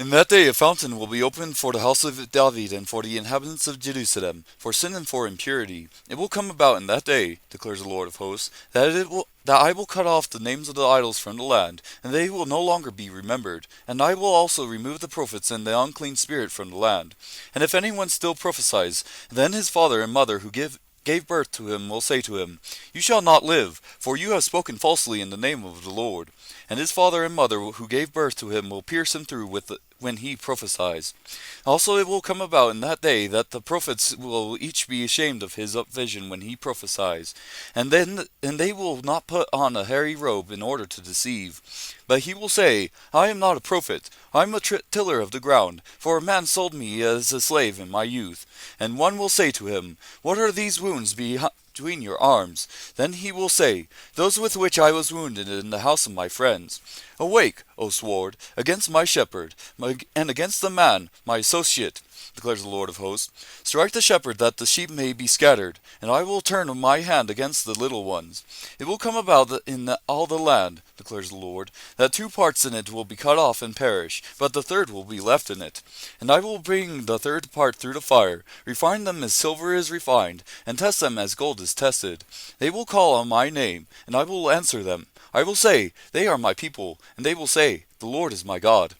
In that day a fountain will be opened for the house of David and for the inhabitants of Jerusalem, for sin and for impurity. It will come about in that day, declares the Lord of hosts, that I will cut off the names of the idols from the land, and they will no longer be remembered. And I will also remove the prophets and the unclean spirit from the land. And if anyone still prophesies, then his father and mother who gave birth to him will say to him, You shall not live, for you have spoken falsely in the name of the Lord. And his father and mother who gave birth to him will pierce him through when he prophesies. Also it will come about in that day that the prophets will each be ashamed of his vision when he prophesies, and they will not put on a hairy robe in order to deceive. But he will say, I am not a prophet, I am a tiller of the ground, for a man sold me as a slave in my youth. And one will say to him, What are these wounds between your arms? Then he will say, Those with which I was wounded in the house of my friends. Awake, O sword, against my shepherd, and against the man, my associate, declares the Lord of hosts. Strike the shepherd that the sheep may be scattered, and I will turn my hand against the little ones. It will come about that in all the land, declares the Lord, that two parts in it will be cut off and perish, but the third will be left in it. And I will bring the third part through the fire, refine them as silver is refined, and test them as gold is tested. They will call on my name, and I will answer them. I will say, They are my people, and they will say, The Lord is my God.